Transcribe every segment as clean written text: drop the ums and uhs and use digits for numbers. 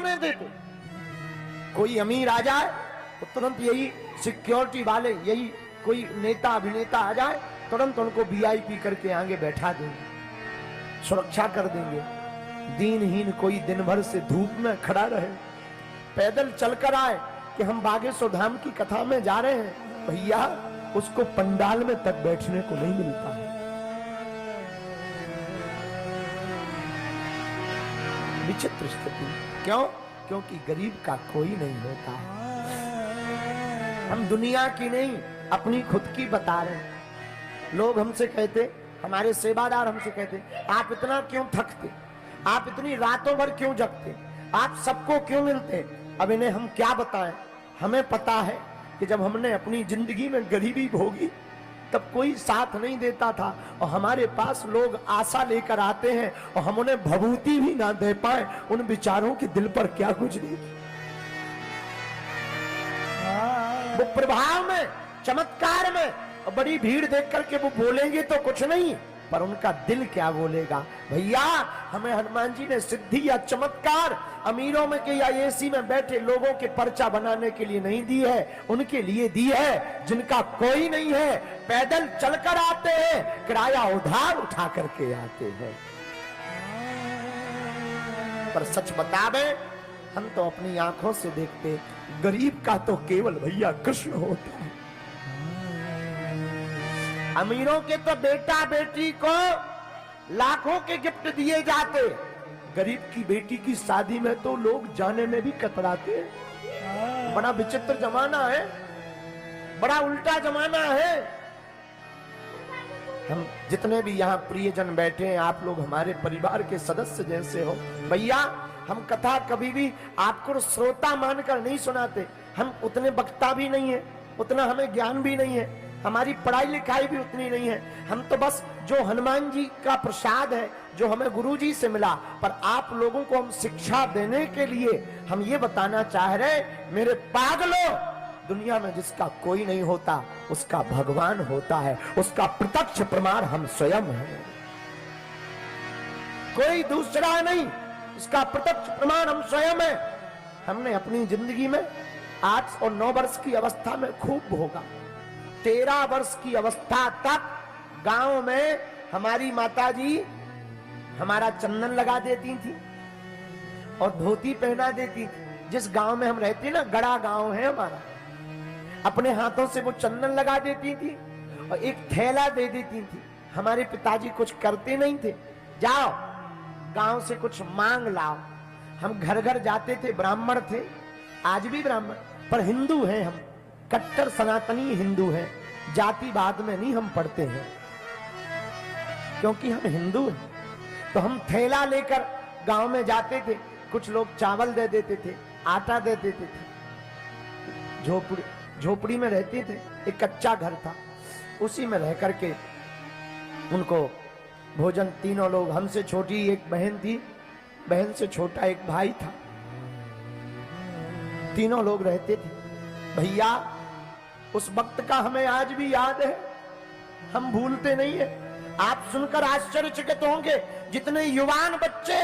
आने देते। कोई अमीर आ जाए तो तुरंत यही सिक्योरिटी वाले, यही कोई नेता अभिनेता आ जाए तुरंत उनको वीआईपी करके आगे बैठा देंगे, सुरक्षा कर देंगे। दीनहीन कोई दिन भर से धूप में खड़ा रहे, पैदल चलकर आए कि हम बागेश्वर धाम की कथा में जा रहे हैं, भैया उसको पंडाल में तक बैठने को नहीं मिलता है। विचित्र स्थिति। क्यों? क्योंकि गरीब का कोई नहीं होता है। हम दुनिया की नहीं अपनी खुद की बता रहे हैं। लोग हमसे कहते, हमारे सेवादार हमसे कहते, आप इतना क्यों थकते, आप इतनी रातों भर क्यों जगते, आप सबको क्यों मिलते। अब इन्हें हम क्या बताएं। हमें पता है कि जब हमने अपनी जिंदगी में गरीबी भोगी तब कोई साथ नहीं देता था, और हमारे पास लोग आशा लेकर आते हैं और हम उन्हें भभूति भी ना दे पाए, उन बेचारों के दिल पर क्या गुजरी। वो प्रभाव में, चमत्कार में, और बड़ी भीड़ देख करके वो बोलेंगे तो कुछ नहीं, पर उनका दिल क्या बोलेगा। भैया हमें हनुमान जी ने सिद्धि या चमत्कार अमीरों में के या एसी में बैठे लोगों के पर्चा बनाने के लिए नहीं दी है, उनके लिए दी है जिनका कोई नहीं है, पैदल चलकर आते हैं, किराया उधार उठा करके आते हैं। पर सच बतावे, हम तो अपनी आंखों से देखते, गरीब का तो केवल भैया कृष्ण होता है। अमीरों के तो बेटा बेटी को लाखों के गिफ्ट दिए जाते, गरीब की बेटी की शादी में तो लोग जाने में भी कतराते। बड़ा विचित्र जमाना है, बड़ा उल्टा जमाना है। हम जितने भी यहाँ प्रियजन बैठे हैं, आप लोग हमारे परिवार के सदस्य जैसे हो। भैया हम कथा कभी भी आपको श्रोता मानकर नहीं सुनाते, हम उतने वक्ता भी नहीं है, उतना हमें ज्ञान भी नहीं है, हमारी पढ़ाई लिखाई भी उतनी नहीं है। हम तो बस जो हनुमान जी का प्रसाद है, जो हमें गुरु जी से मिला, पर आप लोगों को हम शिक्षा देने के लिए हम ये बताना चाह रहे, मेरे पागलों, दुनिया में जिसका कोई नहीं होता उसका भगवान होता है, उसका प्रत्यक्ष प्रमाण हम स्वयं हैं, कोई दूसरा नहीं, उसका प्रत्यक्ष प्रमाण हम स्वयं हैं। हमने अपनी जिंदगी में 8 और 9 वर्ष की अवस्था में खूब भोगा। 13 वर्ष की अवस्था तक गांव में हमारी माताजी हमारा चंदन लगा देती थी और धोती पहना देती थी। जिस गांव में हम रहते ना, गड़ा गांव है हमारा, अपने हाथों से वो चंदन लगा देती थी और एक थैला दे देती थी। हमारे पिताजी कुछ करते नहीं थे, जाओ गांव से कुछ मांग लाओ। हम घर घर जाते थे, ब्राह्मण थे, आज भी ब्राह्मण, पर हिंदू हैं हम, कट्टर सनातनी हिंदू हैं, जातिवाद में नहीं हम पढ़ते हैं, क्योंकि हम हिंदू हैं। तो हम थैला लेकर गांव में जाते थे, कुछ लोग चावल दे देते थे, आटा दे देते थे। झोपड़ी में रहते थे, एक कच्चा घर था, उसी में रह करके उनको भोजन, तीनों लोग, हमसे छोटी एक बहन थी, बहन से छोटा एक भाई था, तीनों लोग रहते थे। भैया उस वक्त का हमें आज भी याद है, हम भूलते नहीं है। आप सुनकर आश्चर्यचकित होंगे, जितने युवान बच्चे,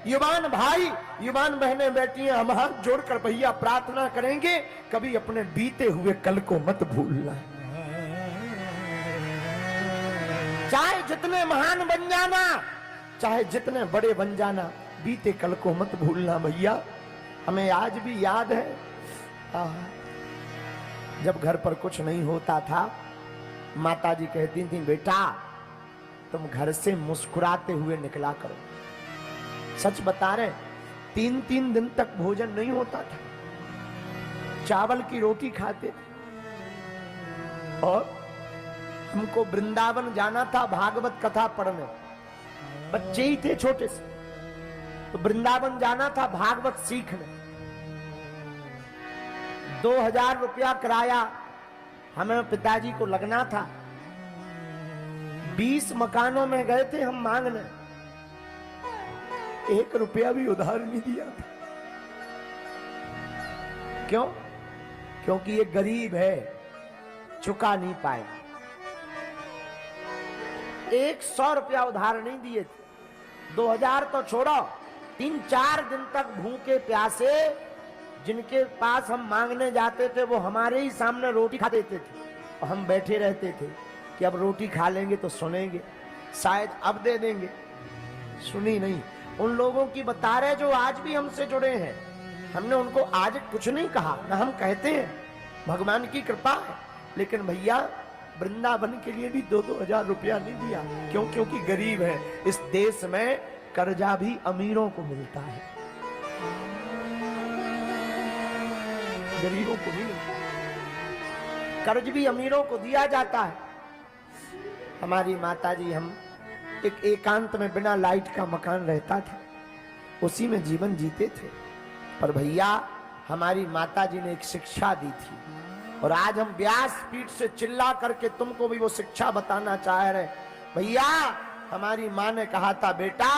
युवान भाई, युवान बहनें बैठी हैं, हम हाथ जोड़कर भैया प्रार्थना करेंगे, कभी अपने बीते हुए कल को मत भूलना। चाहे जितने महान बन जाना, चाहे जितने बड़े बन जाना, बीते कल को मत भूलना भैया। हमें आज भी याद है, जब घर पर कुछ नहीं होता था, माताजी कहती थी, बेटा तुम घर से मुस्कुराते हुए निकला करो। सच बता रहे, 3-3 दिन तक भोजन नहीं होता था, चावल की रोटी खाते थे। और हमको वृंदावन जाना था भागवत कथा पढ़ने, बच्चे ही थे छोटे से, तो वृंदावन जाना था भागवत सीखने। 2000 रुपया किराया हमें पिताजी को लगना था। 20 मकानों में गए थे हम मांगने, 1 रुपया भी उधार नहीं दिया था। क्यों? क्योंकि ये गरीब है, चुका नहीं पाएगा। 100 रुपया उधार नहीं दिए थे। 2000 तो छोड़ो, 3-4 दिन तक भूखे प्यासे जिनके पास हम मांगने जाते थे वो हमारे ही सामने रोटी खा देते थे और हम बैठे रहते थे कि अब रोटी खा लेंगे तो सुनेंगे, शायद अब दे देंगे। सुनी नहीं। उन लोगों की बता रहे जो आज भी हमसे जुड़े हैं, हमने उनको आज कुछ नहीं कहा, ना हम कहते हैं, भगवान की कृपा है। लेकिन भैया वृंदावन के लिए भी 2-2 हजार रुपया नहीं दिया। क्यों? क्योंकि गरीब है। इस देश में कर्जा भी अमीरों को मिलता है, गरीबों को नहीं मिलता। कर्ज भी अमीरों को दिया जाता है। हमारी माताजी, हम एक एकांत में बिना लाइट का मकान रहता था, उसी में जीवन जीते थे। पर भैया हमारी माताजी ने एक शिक्षा दी थी और आज हम व्यास पीठ से चिल्ला करके तुमको भी वो शिक्षा बताना चाह रहे। भैया हमारी माँ ने कहा था, बेटा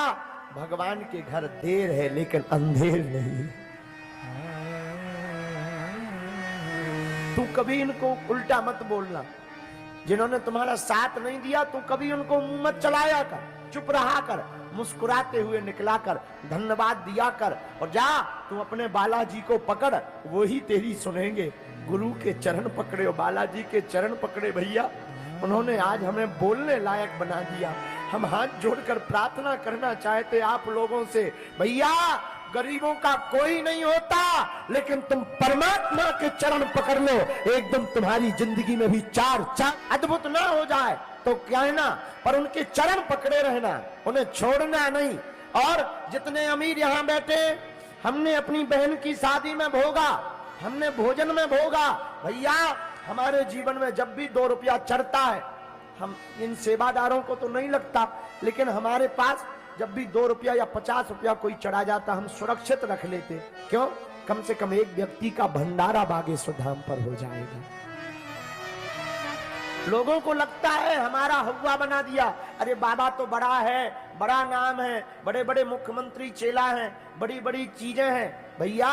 भगवान के घर देर है लेकिन अंधेर नहीं। तू कभी इनको उल्टा मत बोलना। जिन्होंने तुम्हारा साथ नहीं दिया तू कभी उनको मुंह मत चलाया कर, चुप रहा कर, मुस्कुराते हुए निकला कर, धन्यवाद दिया कर और जा तू अपने बालाजी को पकड़, वो ही तेरी सुनेंगे। गुरु के चरण पकड़े और बालाजी के चरण पकड़े भैया, उन्होंने आज हमें बोलने लायक बना दिया। हम हाथ जोड़कर प्रार्थना करना चाहते आप लोगों से, भैया गरीबों का कोई नहीं होता, लेकिन तुम परमात्मा के चरण पकड़ लो, एकदम तुम्हारी जिंदगी में भी चार अद्भुत ना हो जाए तो क्या है ना, पर उनके चरण पकड़े रहना, उन्हें छोड़ना नहीं। और जितने अमीर यहाँ बैठे, हमने अपनी बहन की शादी में भोगा, हमने भोजन में भोगा। भैया हमारे जीवन में जब भी 2 रुपया चढ़ता है, हम इन सेवादारों को तो नहीं लगता, लेकिन हमारे पास जब भी 2 रुपया या 50 रुपया कोई चढ़ा जाता, हम सुरक्षित रख लेते। क्यों? कम से कम एक व्यक्ति का भंडारा बागेश्वर धाम पर हो जाएगा। लोगों को लगता है हमारा हवा बना दिया, अरे बाबा तो बड़ा है, बड़ा नाम है, बड़े बड़े मुख्यमंत्री चेला हैं, बड़ी बड़ी चीजें हैं। भैया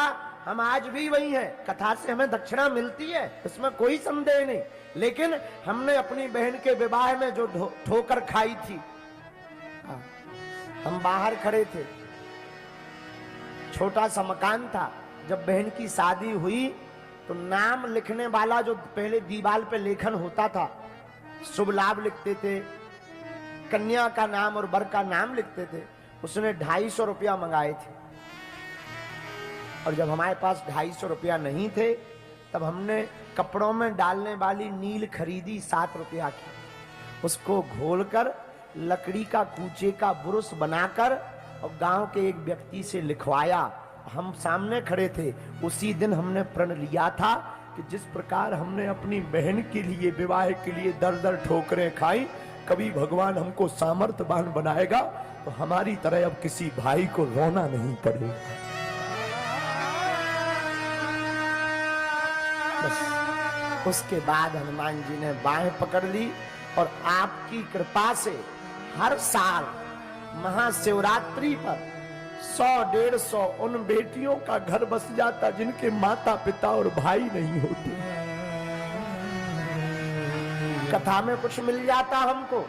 हम आज भी वही हैं, कथा से हमें दक्षिणा मिलती है, इसमें कोई संदेह नहीं। लेकिन हमने अपनी बहन के विवाह में जो ठोकर खाई थी, हम बाहर खड़े थे, छोटा सा मकान था। जब बहन की शादी हुई तो नाम लिखने वाला जो पहले दीवार पे लेखन होता था, शुभ लाभ लिखते थे, कन्या का नाम और वर का नाम लिखते थे, उसने 250 रुपया मंगाए थे। और जब हमारे पास 250 रुपया नहीं थे, तब हमने कपड़ों में डालने वाली नील खरीदी 7 रुपया की, उसको घोलकर लकड़ी का कूचे का बुरुश बनाकर और गांव के एक व्यक्ति से लिखवाया। हम सामने खड़े थे, उसी दिन हमने प्रण लिया था कि जिस प्रकार हमने अपनी बहन के लिए, विवाह के लिए दर दर ठोकरें खाई, कभी भगवान हमको सामर्थ्यवान बनाएगा तो हमारी तरह अब किसी भाई को रोना नहीं पड़ेगा। बस उसके बाद हनुमान जी ने बाहें पकड़ ली और आपकी कृपा से हर साल महाशिवरात्रि पर 100-150 उन बेटियों का घर बस जाता जिनके माता पिता और भाई नहीं होते। कथा में कुछ मिल जाता हमको,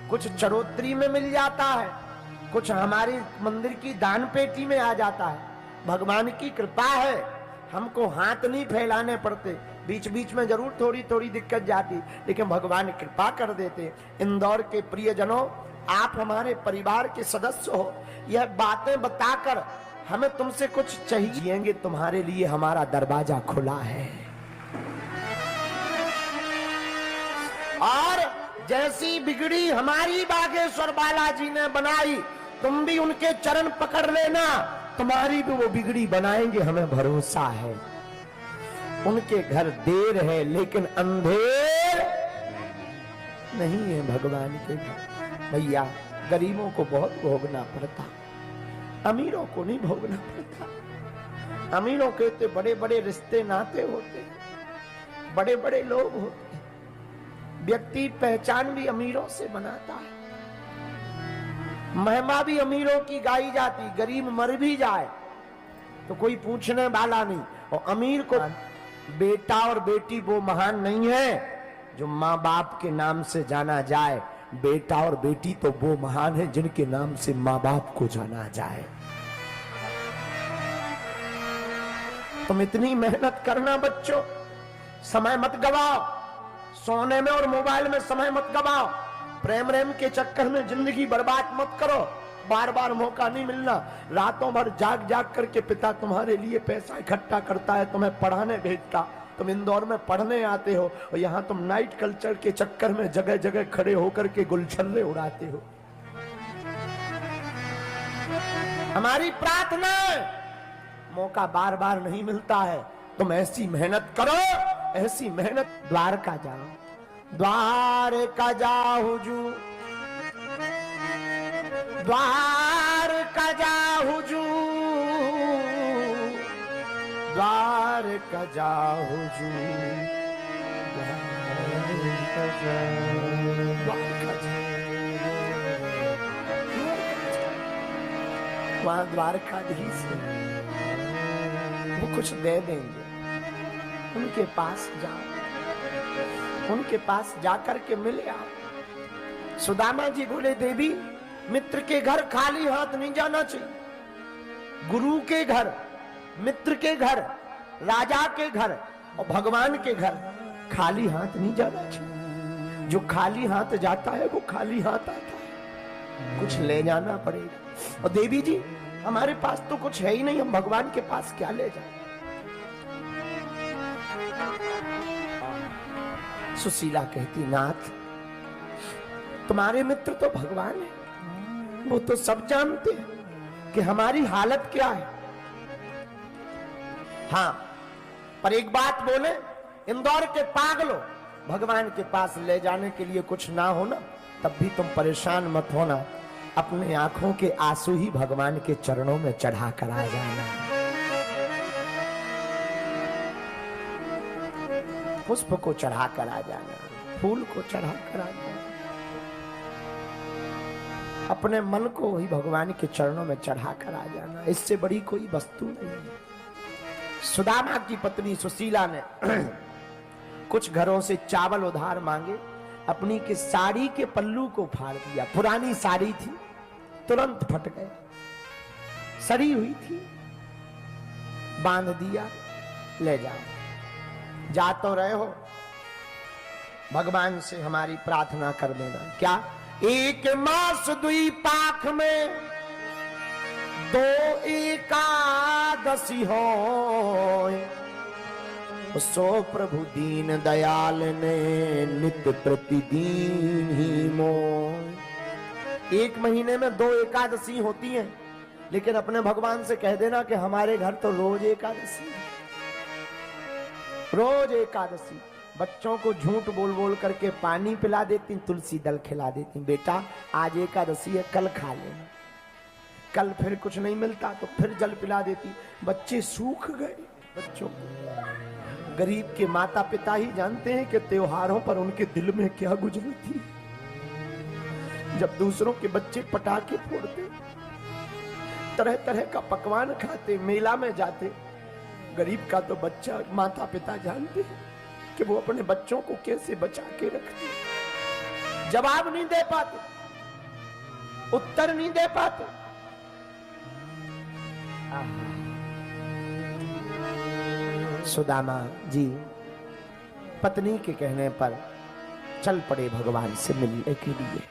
कुछ चरोत्री में मिल जाता है, कुछ हमारी मंदिर की दान पेटी में आ जाता है। भगवान की कृपा है, हमको हाथ नहीं फैलाने पड़ते। बीच बीच में जरूर थोड़ी थोड़ी दिक्कत जाती, लेकिन भगवान कृपा कर देते। इंदौर के प्रियजनों, आप हमारे परिवार के सदस्य हो, यह बातें बताकर हमें तुमसे कुछ चाहिए, तुम्हारे लिए हमारा दरवाजा खुला है। और जैसी बिगड़ी हमारी बागेश्वर बालाजी ने बनाई, तुम भी उनके चरण पकड़ लेना, तुम्हारी भी वो बिगड़ी बनाएंगे, हमें भरोसा है। उनके घर देर है लेकिन अंधेर नहीं है भगवान के घर। भैया गरीबों को बहुत भोगना पड़ता, अमीरों को नहीं भोगना पड़ता। अमीरों के तो बड़े बड़े रिश्ते नाते होते, बड़े बड़े लोग होते, व्यक्ति पहचान भी अमीरों से बनाता है, महिमा भी अमीरों की गाई जाती, गरीब मर भी जाए तो कोई पूछने वाला नहीं। और अमीर को बेटा और बेटी वो महान नहीं है जो माँ बाप के नाम से जाना जाए, बेटा और बेटी तो वो महान है जिनके नाम से माँ बाप को जाना जाए। तुम इतनी मेहनत करना बच्चों, समय मत गवाओ, सोने में और मोबाइल में समय मत गवाओ, प्रेम रेम के चक्कर में जिंदगी बर्बाद मत करो। बार बार मौका नहीं मिलना। रातों भर जाग जाग करके पिता तुम्हारे लिए पैसा इकट्ठा करता है, तुम्हें पढ़ाने भेजता, तुम इंदौर में पढ़ने आते हो और यहाँ तुम नाइट कल्चर के चक्कर में जगह जगह खड़े होकर के गुलछर्रे उड़ाते हो। हमारी प्रार्थना है, मौका बार बार नहीं मिलता है, तुम ऐसी मेहनत करो, ऐसी मेहनत। द्वारका जाओ, द्वारका जाओ जू, द्वारका जाओ जू, द्वारका जाओ जू, द्वारका जाओ, वहां द्वारकाधीश वो कुछ दे देंगे, उनके पास जाओ, उनके पास जाकर के मिले आओ। सुदामा जी बोले, देवी मित्र के घर खाली हाथ नहीं जाना चाहिए। गुरु के घर, मित्र के घर, राजा के घर और भगवान के घर खाली हाथ नहीं जाना चाहिए। जो खाली हाथ जाता है वो खाली हाथ आता है, कुछ ले जाना पड़ेगा। और देवी जी हमारे पास तो कुछ है ही नहीं, हम भगवान के पास क्या ले जाए। सुशीला कहती, नाथ तुम्हारे मित्र तो भगवान है, वो तो सब जानते हैं कि हमारी हालत क्या है। हाँ, पर एक बात बोले, इंदौर के पागलों, भगवान के पास ले जाने के लिए कुछ ना हो ना, तब भी तुम परेशान मत होना, अपने आंखों के आंसू ही भगवान के चरणों में चढ़ा कर आ जाना। पुष्प को चढ़ा कर आ जाना, फूल को चढ़ा कर आ जाना, अपने मन को ही भगवान के चरणों में चढ़ा कर आ जाना। इससे बड़ी कोई वस्तु नहीं है। सुदामा की पत्नी सुशीला ने कुछ घरों से चावल उधार मांगे, अपनी के साड़ी के पल्लू को फाड़ दिया। पुरानी साड़ी थी, तुरंत फट गए, सड़ी हुई थी, बांध दिया, ले जाओ। जा तो रहे हो, भगवान से हमारी प्रार्थना कर देना। क्या? एक मास दुई पाख में दो एकादशी हो, सो प्रभु दीन दयाल ने नित्य प्रतिदिन ही मोह। एक महीने में 2 एकादशी होती हैं, लेकिन अपने भगवान से कह देना कि हमारे घर तो रोज एकादशी है, रोज एकादशी। बच्चों को झूठ बोल बोल करके पानी पिला देती, तुलसी दल खिला देती, बेटा आज एकादशी है, कल खा लेना। कल फिर कुछ नहीं मिलता तो फिर जल पिला देती। बच्चे सूख गए। बच्चों को गरीब के माता पिता ही जानते हैं कि त्योहारों पर उनके दिल में क्या गुजरती है। जब दूसरों के बच्चे पटाखे फोड़ते, तरह तरह का पकवान खाते, मेला में जाते, गरीब का तो बच्चा, माता पिता जानते हैं कि वो अपने बच्चों को कैसे बचा के रखते। जवाब नहीं दे पाते, उत्तर नहीं दे पाते। सुदामा जी पत्नी के कहने पर चल पड़े भगवान से मिलने के लिए।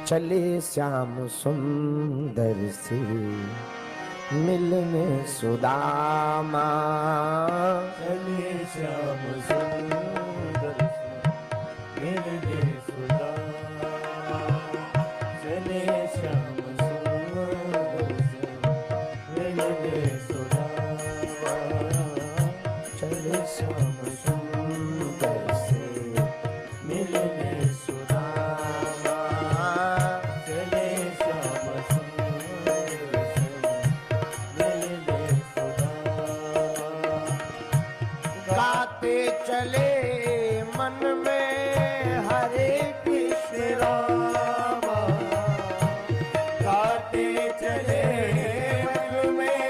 चले श्याम सुंदर से मिलने सुदामा, चले श्याम सुंदर से मिलने सुदामा, चले श्याम सुंदर से मिलने सुदामा, चले श्याम सुंदर से मिलने सुदामा, चले श्याम सुंदर गाते चले मन में हरे कृष्ण राम, गाते चले मन में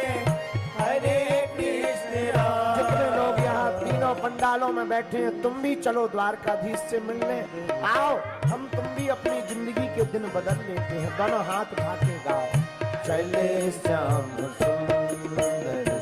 हरे कृष्ण राम। जितने लोग यहाँ तीनों पंडालों में बैठे हैं, तुम भी चलो द्वारकाधीश से मिलने। आओ, हम तुम भी अपनी जिंदगी के दिन बदल लेते हैं। दोनों हाथ उठा के गाओ, चले श्याम सुंदर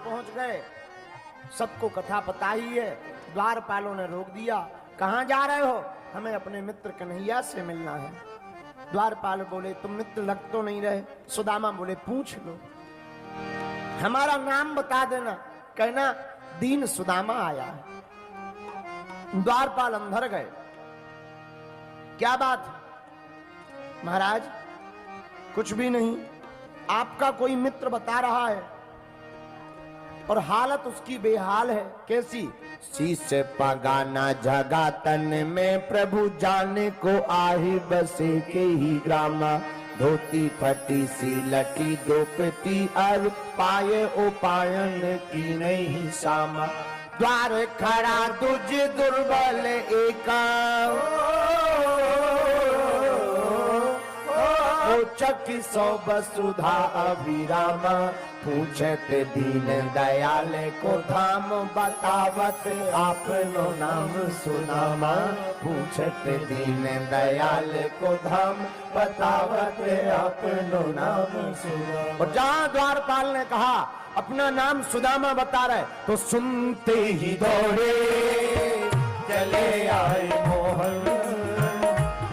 पहुंच गए। सबको कथा पता ही है। द्वारपालों ने रोक दिया, कहां जा रहे हो? हमें अपने मित्र कन्हैया से मिलना है। द्वारपाल बोले तुम मित्र लग तो नहीं रहे। सुदामा बोले पूछ लो, हमारा नाम बता देना, कहना दीन सुदामा आया है। द्वारपाल अंदर गए। क्या बात है? महाराज कुछ भी नहीं, आपका कोई मित्र बता रहा है और हालत उसकी बेहाल है। कैसी? शीश पगाना जगा तन में प्रभु जाने को आही बसे के ही ग्रामा। धोती फटी सी लटी दोपती और पाए उपायन की नहीं सामा। द्वार खड़ा दुज दुर्बल एका, चकी सौ वसुधा अभिरामा। पूछत दीन दयाल को धाम बतावत आपनो नाम सुनामा। पूछत दीन दयाल को धाम बतावत आपनो नाम सुनामा। और जहां द्वारपाल ने कहा अपना नाम सुदामा बता रहे, तो सुनते ही दौड़े चले आए मोहन।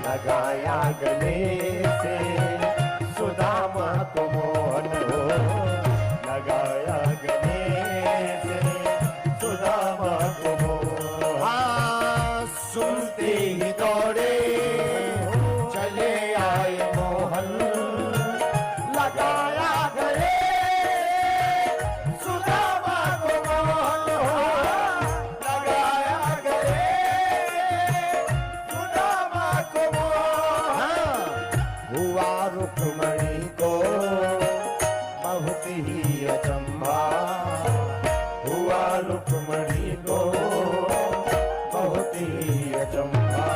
लगाया गले से सुदामा को मोहन हो, लगाया गले से सुदामा को मोहन। हाँ, सुनते ही दौड़े चले आए मोहन। लगाया गले सुदामा को मोहन हो, लगाया गले सुदामा को मोहन। हुआ रुक्मणी को बहुत ही अचंभा। हुआ रुक्मणी को बहुत ही अचंभा।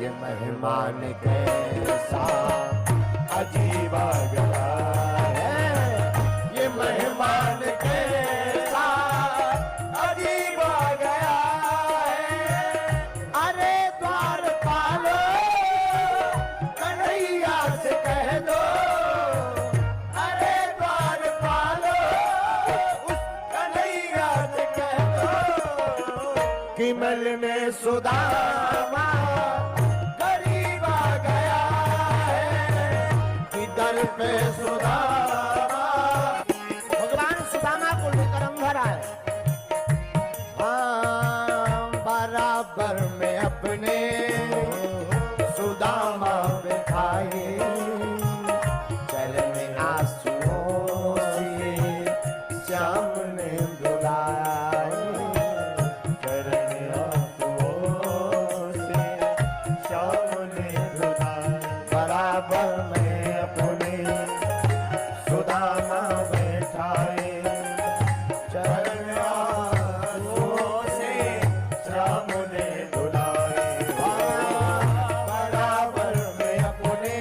ये मेहमान कैसा अजीब आ गया है। ये मेहमान कैसा अजीब आ गया है। अरे द्वारपालो कन्हैया से कह दो, अरे द्वारपालो उस कन्हैया से कह दो कि मिलने सुदामा करीब आ गया है। कि दर पे सुदामा, भगवान सुदामा को लेकर अंदर आए। बराबर में अपने सुदामा बिठाए। चरण आंसुओं से श्याम ने बुलाए। चरण आंसुओं से श्याम ने बुलाए। बराबर में अपने सुदामा बैठाए। चरण आंसुओं से श्याम ने बुलाए। बराबर में अपने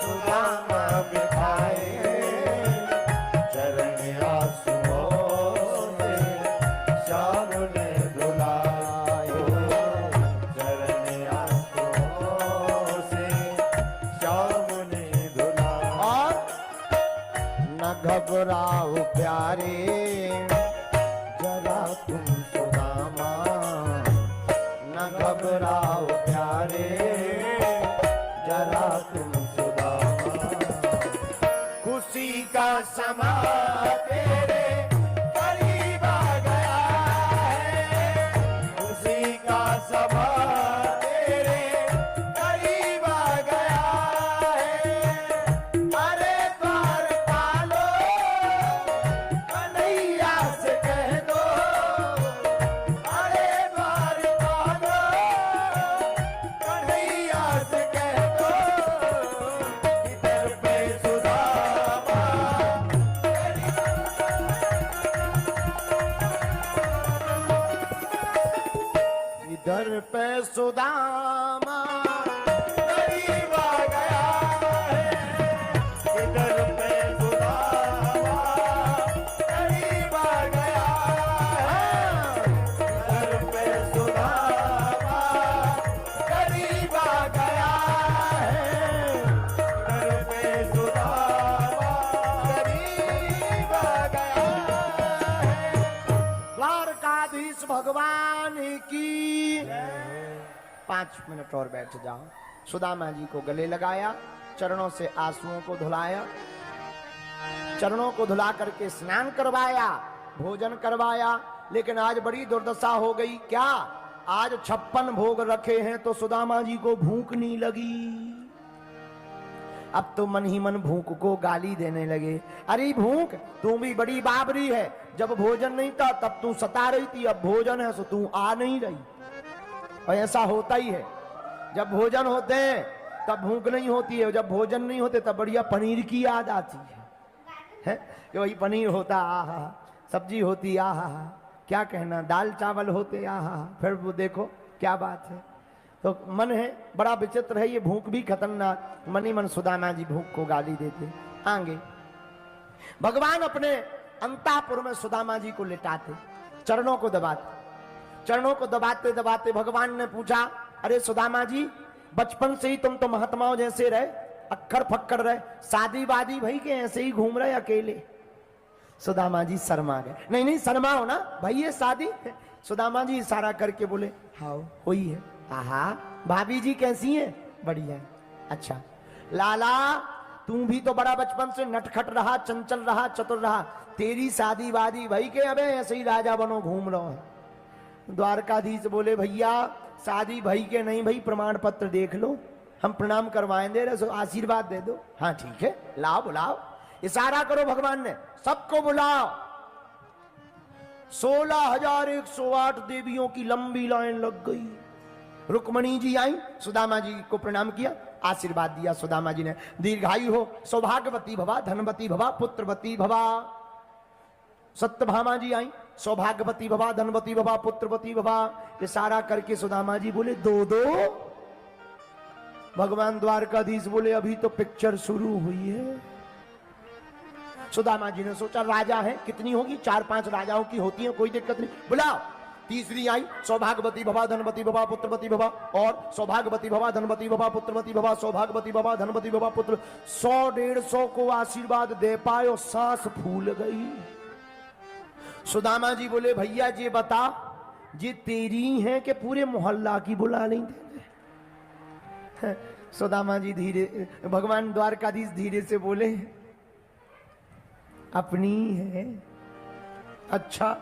सुदामा बिठाए। चरण आंसुओं से श्याम ने बुलाए। चरण आंसुओं से श्याम ने बुलाए। और न घबराओ प्यारे जरा तुम सुदामा। न घबराओ प्यारे जरा तुम सुदामा। खुशी का समा तेरे करीब आ गया है। खुशी का समा तेरे करीब आ गया है। अरे द्वारपालो कन्हैया से कह दो, अरे द्वारपालो कन्हैया से कह दो कि दर पे सुदामा इधर पे सुदामा करीब आ गया है। इधर पे सुदामा करीब आ गया है। इधर पे सुदामा करीब आ गया है। इधर पे सुदामा करीब आ भगवान की 5 मिनट और बैठ जाओ। सुदामा जी को गले लगाया, चरणों से आंसुओं को धुलाया, चरणों को धुला करके स्नान करवाया, भोजन करवाया। लेकिन आज बड़ी दुर्दशा हो गई। क्या? आज 56 भोग रखे हैं तो सुदामा जी को भूख नहीं लगी। अब तो मन ही मन भूख को गाली देने लगे। अरे भूख, तू भी बड़ी बाबरी है। जब भोजन नहीं था तब तू सता रही थी, अब भोजन है तो तू आ नहीं रही। और ऐसा होता ही है, जब भोजन होते हैं तब भूख नहीं होती है, जब भोजन नहीं होते तब बढ़िया पनीर की याद आती है कि वही पनीर होता, आहा, सब्जी होती, आहा, क्या कहना, दाल चावल होते, आहा, फिर वो देखो क्या बात है। तो मन है बड़ा विचित्र है, ये भूख भी खतरनाक। मन ही मन सुदामा जी भूख को गाली देते। आगे भगवान अपने अंतापुर में सुदामा जी को लिटाते, चरणों को दबाते। चरणों को दबाते दबाते भगवान ने पूछा, अरे सुदामा जी, बचपन से ही तुम तो महात्माओं जैसे रहे, अक्खर फक्कर रहे, शादी वादी भाई के ऐसे ही घूम रहे अकेले। सुदामा जी शर्मा गए। नहीं नहीं शर्माओ ना भाई, ये शादी। सुदामा जी इशारा करके बोले, हाँ हुई है। आहा, भाभी जी कैसी हैं? बढ़िया है। अच्छा लाला, तू भी तो बड़ा बचपन से नटखट रहा, चंचल रहा, चतुर रहा, तेरी शादी वादी भाई के अबे ऐसे ही राजा बनो घूम रहो है। द्वारकाधीश बोले, भैया शादी भाई के नहीं भाई, प्रमाण पत्र देख लो, हम प्रणाम करवाएं दे रहे, आशीर्वाद दे दो। हाँ ठीक है, लाओ बुलाओ। इशारा करो भगवान ने, सबको बुलाओ। 16,108 देवियों की लंबी लाइन लग गई। रुक्मणी जी आई, सुदामा जी को प्रणाम किया, आशीर्वाद दिया। सुदामा जी ने, दीर्घायु हो, सौभाग्यवती भवा, धनवती भवा, पुत्रवती भवा। सत्यभामा जी आई, सौभाग्यवती भवा, धनवती भवा, पुत्रवती भवा। इशारा करके सुदामा जी बोले, दो दो। भगवान द्वारकाधीश बोले, अभी तो पिक्चर शुरू हुई है। सुदामा जी ने सोचा, राजा है, कितनी होगी, 4-5 राजाओं की होती है, कोई दिक्कत नहीं, बुलाओ। तीसरी आई, सौभाग्यवती भवा, धनवती भवा, पुत्रवती भवा। और सौभाग्यवती भवा, धनवती भवा, पुत्रवती भवा, सौभाग्यवती भवा, धनवती भवा, पुत्र। 100-150 को आशीर्वाद दे पाए और सांस फूल गई। सुदामा जी बोले, भैया जी बता, ये तेरी हैं कि पूरे मोहल्ला की बुला नहीं देंगे? सुदामा जी धीरे, भगवान द्वारकाधीश धीरे से बोले, अपनी है। अच्छा।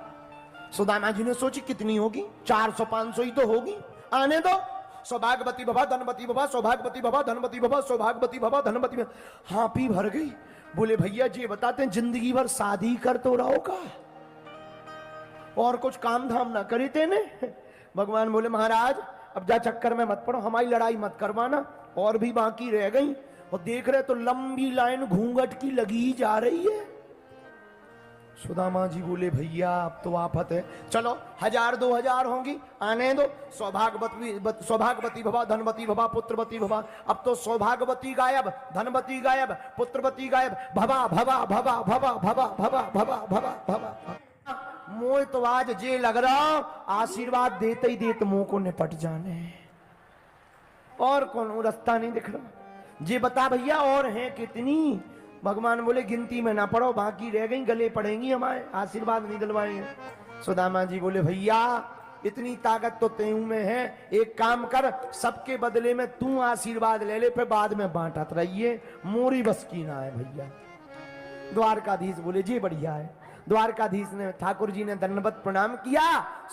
सुदामा जी ने सोची कितनी होगी, 400-500 ही तो होगी, आने दो। सौभाग्यवती भवा, धनवती भवा, सौभाग्यवती भवा, धनवती भवा, सौभाग्यवती भवा, धनवती भवा। हाँ पी भर गई। बोले, भैया जी बताते हैं, जिंदगी भर शादी कर तो रहो का, और कुछ काम धाम ना करे तेने? भगवान बोले, महाराज अब जा चक्कर में मत पड़ो, हमारी लड़ाई मत करवाना, और भी बाकी रह गई। और देख रहे तो लंबी लाइन घूंघट की लगी जा रही है। सुदामा जी बोले, भैया अब तो आफत है, चलो 1000-2000 होंगी, आने दो। सौभाग्यवती भवा, धनवती भवा, पुत्रवती भवा। अब तो सौभाग्यवती गायब, धनवती गायब, पुत्रवती गायब, भवा भवा भवा भवा भवा भवा भवा भवा भवा। मोह तो आज जे लग रहा, आशीर्वाद देते ही देते मुंह को निपट जाने, और कौन रास्ता नहीं दिख रहा। जे बता भैया और हैं कितनी? भगवान बोले, गिनती में ना पड़ो, बाकी रह गई, गले पड़ेंगी हमारे, आशीर्वाद नहीं दिलवाएंगे। सुदामा जी बोले, भैया इतनी ताकत तो तेऊ में है, एक काम कर, सबके बदले में तू आशीर्वाद ले ले, फिर बाद में बांटत रहिए, मोरी बस की ना है भैया। द्वारकाधीश बोले, जी बढ़िया है। द्वारकाधीश ने, ठाकुर जी ने दंडवत प्रणाम किया,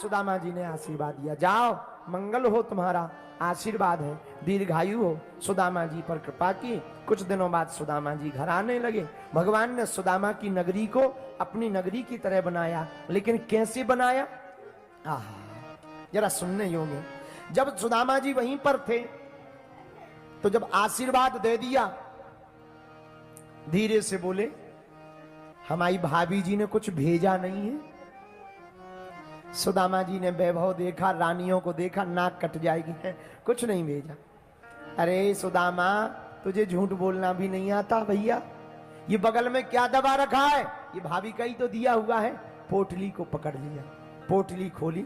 सुदामा जी ने आशीर्वाद दिया, जाओ मंगल हो, तुम्हारा आशीर्वाद है, दीर्घायु हो। सुदामा जी पर कृपा की। कुछ दिनों बाद सुदामा जी घर आने लगे। भगवान ने सुदामा की नगरी को अपनी नगरी की तरह बनाया, लेकिन कैसे बनाया, आहा जरा सुनने योग्य। जब सुदामा जी वहीं पर थे तो जब आशीर्वाद दे दिया, धीरे से बोले, हमारी भाभी जी ने कुछ भेजा नहीं है। सुदामा जी ने वैभव देखा, रानियों को देखा, नाक कट जाएगी, है कुछ नहीं भेजा। अरे सुदामा, तुझे झूठ बोलना भी नहीं आता भैया? ये बगल में क्या दबा रखा है? ये भाभी का ही तो दिया हुआ है। पोटली को पकड़ लिया, पोटली खोली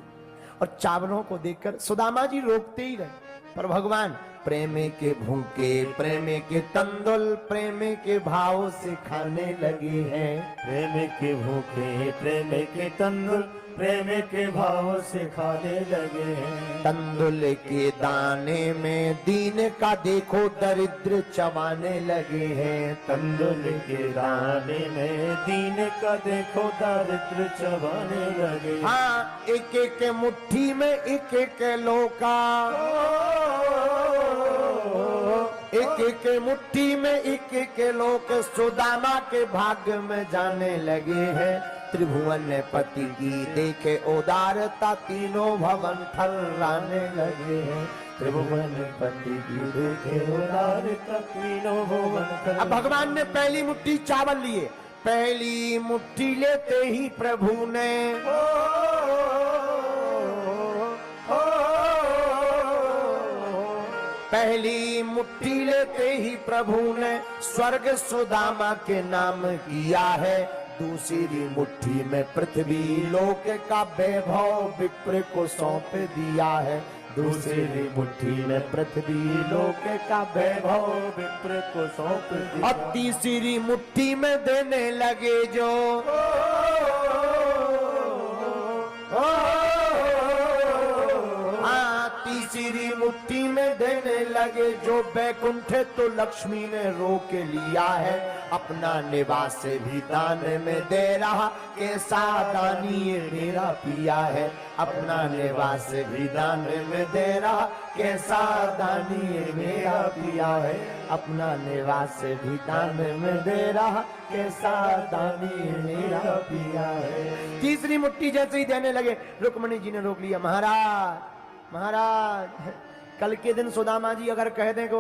और चावलों को देखकर सुदामा जी रोकते ही रहे, पर भगवान प्रेम के भूखे, प्रेम के तंदुल, प्रेम के भाव से खाने लगे हैं। प्रेम के भूखे, प्रेम के तंदुल, प्रेम के भाव से खाने लगे हैं। तंदुल के दाने में दीन का देखो दरिद्र चबाने लगे हैं। तंदुल के दाने में दीन का देखो दारिद्र चबाने लगे। हाँ, एक एक मुट्ठी में एक एक लोका, एक एक मुट्ठी में एक एक लोक सुदामा के भाग्य में जाने लगे हैं। त्रिभुवन पति की देखे उदारता, तीनों भवन थर्राने लगे हैं। त्रिभुवन पति की देखे उदारता, तीनों भुवन। अब भगवान ने पहली मुट्ठी चावल लिए, पहली मुट्ठी लेते ही प्रभु ने पहली मुट्ठी लेते ही प्रभु ने स्वर्ग सुदामा के नाम किया है। दूसरी मुट्ठी में पृथ्वी लोक का वैभव विप्र को सौंप दिया है। दूसरी मुट्ठी में पृथ्वी लोक का वैभव विप्र को सौंप दिया। और तीसरी मुट्ठी में देने लगे जो तीसरी मुट्ठी में देने लगे जो बैकुंठ तो लक्ष्मी ने रोक लिया है। अपना निवास भी दान में दे रहा, कैसा दानी ये मेरा पिया है। अपना निवास भी दान में दे रहा, कैसा दानी ये मेरा पिया है। अपना निवास भी दान में दे रहा, कैसा दानी ये मेरा पिया है। तीसरी मुट्ठी जैसे ही देने लगे, रुक्मणी जी ने रोक लिया। महाराज महाराज, कल के दिन सुदामा जी अगर कह दें कि